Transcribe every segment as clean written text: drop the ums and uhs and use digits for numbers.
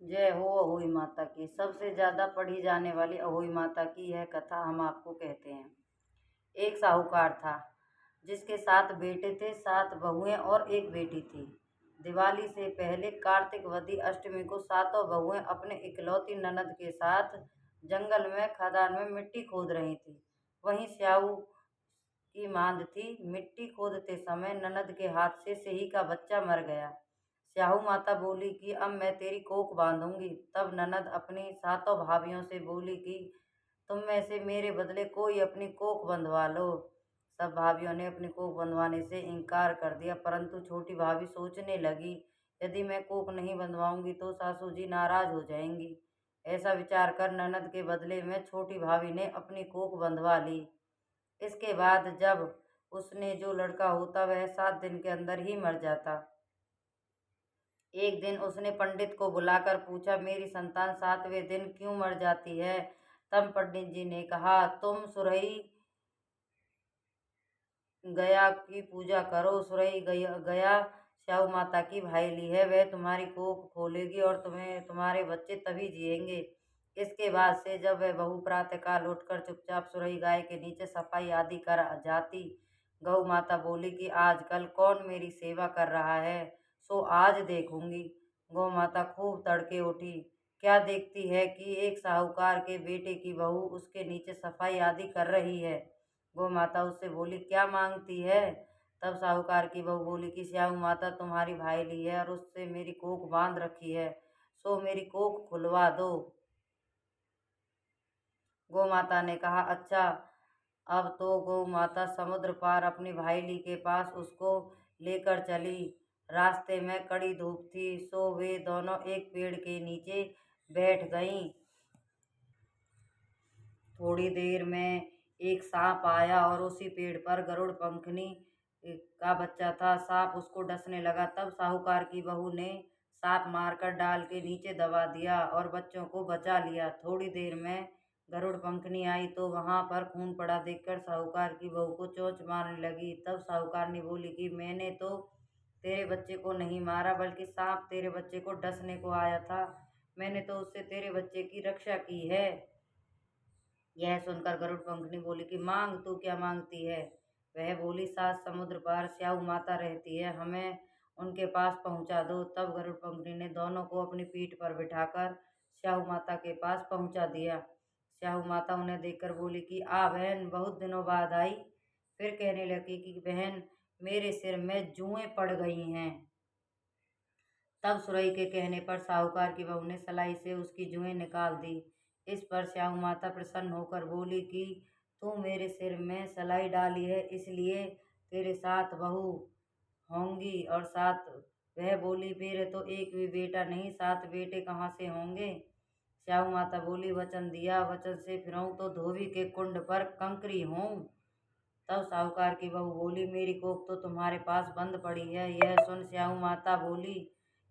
जय हो अहोई माता की। सबसे ज्यादा पढ़ी जाने वाली अहोई माता की यह कथा हम आपको कहते हैं। एक साहूकार था जिसके 7 बेटे थे, 7 बहुएं और एक बेटी थी। दिवाली से पहले कार्तिक वदी अष्टमी को सातों बहुएं अपने इकलौती ननद के साथ जंगल में खदान में मिट्टी खोद रही थी। वहीं स्याऊ की मांद थी। मिट्टी खोदते समय ननद के हाथ से सिही का बच्चा मर गया। स्याहू माता बोली कि अब मैं तेरी कोख बांधूंगी। तब ननद अपनी सातों भाभियों से बोली कि तुम में से मेरे बदले कोई अपनी कोख बंधवा लो। सब भाभियों ने अपनी कोख बंधवाने से इनकार कर दिया, परंतु छोटी भाभी सोचने लगी, यदि मैं कोख नहीं बंधवाऊंगी तो सासू जी नाराज हो जाएंगी। ऐसा विचार कर ननद के बदले में छोटी भाभी ने अपनी कोख बंधवा ली। इसके बाद जब उसने जो लड़का होता वह 7 दिन के अंदर ही मर जाता। एक दिन उसने पंडित को बुलाकर पूछा, मेरी संतान 7वें दिन क्यों मर जाती है? तब पंडित जी ने कहा, तुम सुरई गया की पूजा करो। सुरई गया स्याऊ माता की भाईली है, वह तुम्हारी कोख खोलेगी और तुम्हारे बच्चे तभी जिएंगे। इसके बाद से जब वह बहू प्रातःकाल उठकर चुपचाप सुरई गाय के नीचे सफाई आदि कर जाती, गौ माता बोली कि आजकल कौन मेरी सेवा कर रहा है, सो आज देखूंगी। गौ माता खूब तड़के उठी। क्या देखती है कि एक साहूकार के बेटे की बहू उसके नीचे सफाई आदि कर रही है। गौ माता उससे बोली, क्या मांगती है? तब साहूकार की बहू बोली कि स्याऊ माता तुम्हारी भाईली है और उससे मेरी कोख बांध रखी है, सो मेरी कोख खुलवा दो। गौ माता ने कहा, अच्छा। अब तो गौ माता समुद्र पार अपनी भाईली के पास उसको लेकर चली। रास्ते में कड़ी धूप थी, सो वे दोनों एक पेड़ के नीचे बैठ गईं। थोड़ी देर में एक सांप आया और उसी पेड़ पर गरुड़ पंखनी का बच्चा था। सांप उसको डसने लगा। तब साहूकार की बहू ने सांप मारकर डाल के नीचे दबा दिया और बच्चों को बचा लिया। थोड़ी देर में गरुड़ पंखनी आई तो वहां पर खून पड़ा देखकर साहूकार की बहू को चोंच मारने लगी। तब साहूकार ने बोली कि मैंने तो तेरे बच्चे को नहीं मारा, बल्कि सांप तेरे बच्चे को डसने को आया था। मैंने तो उससे तेरे बच्चे की रक्षा की है। यह सुनकर गरुड़ पंखनी बोली कि मांग, तू क्या मांगती है? वह बोली, 7 समुद्र पार स्याऊ माता रहती है, हमें उनके पास पहुंचा दो। तब गरुड़ पंखनी ने दोनों को अपनी पीठ पर बिठाकर स्याऊ माता के पास पहुंचा दिया। स्याऊ माता उन्हें देखकर बोली कि आ बहन, बहुत दिनों बाद आई। फिर कहने लगी कि बहन, मेरे सिर में जुएं पड़ गई हैं। तब सुरई के कहने पर साहूकार की बहू ने सलाई से उसकी जुएं निकाल दी। इस पर स्याऊ माता प्रसन्न होकर बोली कि तू मेरे सिर में सलाई डाली है, इसलिए तेरे 7 बहू होंगी और 7। वह बोली, मेरे तो एक भी बेटा नहीं, 7 बेटे कहाँ से होंगे? स्याऊ माता बोली, वचन दिया, वचन से फिरूं तो धोबी के कुंड पर कंकरी हूँ। तब साहूकार की बहू बोली, मेरी कोख तो तुम्हारे पास बंद पड़ी है। यह सुन स्याऊ माता बोली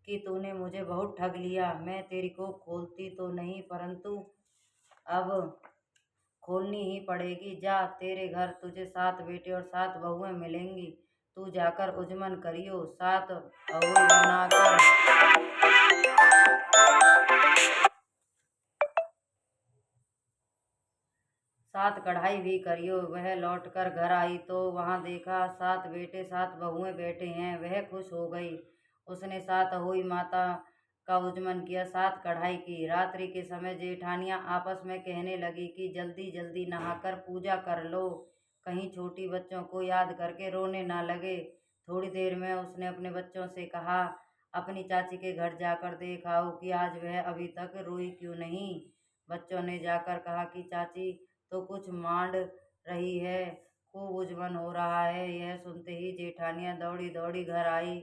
कि तूने मुझे बहुत ठग लिया। मैं तेरी कोख खोलती तो नहीं, परंतु अब खोलनी ही पड़ेगी। जा, तेरे घर तुझे 7 बेटे और 7 बहुएं मिलेंगी। तू जाकर उजमन करियो, 7 अहुई बनाकर 7 कढ़ाई भी करियो। वह लौटकर घर आई तो वहां देखा 7 बेटे 7 बहुएं बैठे हैं। वह खुश हो गई। उसने 7 अहोई माता का उजमन किया, 7 कढ़ाई की। रात्रि के समय जेठानियां आपस में कहने लगी कि जल्दी जल्दी नहाकर पूजा कर लो, कहीं छोटी बच्चों को याद करके रोने ना लगे। थोड़ी देर में उसने अपने बच्चों से कहा, अपनी चाची के घर जाकर देखाओ कि आज वह अभी तक रोई क्यों नहीं। बच्चों ने जाकर कहा कि चाची तो कुछ मांड रही है, खूब उजमन हो रहा है। यह सुनते ही जेठानियां दौड़ी दौड़ी घर आई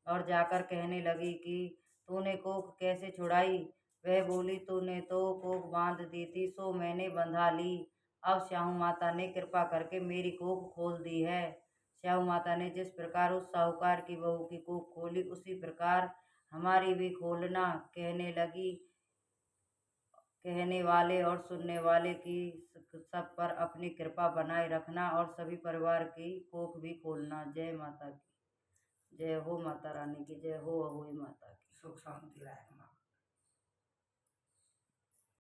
और जाकर कहने लगी कि तूने कोख कैसे छुड़ाई? वह बोली, तूने तो कोख बांध दी थी, सो मैंने बंधा ली। अब स्याहू माता ने कृपा करके मेरी कोख खोल दी है। स्याहू माता ने जिस प्रकार उस साहूकार की बहू की कोख खोली, उसी प्रकार हमारी भी खोलना। कहने वाले और सुनने वाले की सब पर अपनी कृपा बनाए रखना और सभी परिवार की कोख भी खोलना। जय माता की। जय हो माता रानी की। जय हो अहोई माता की। सुख शांति लाए।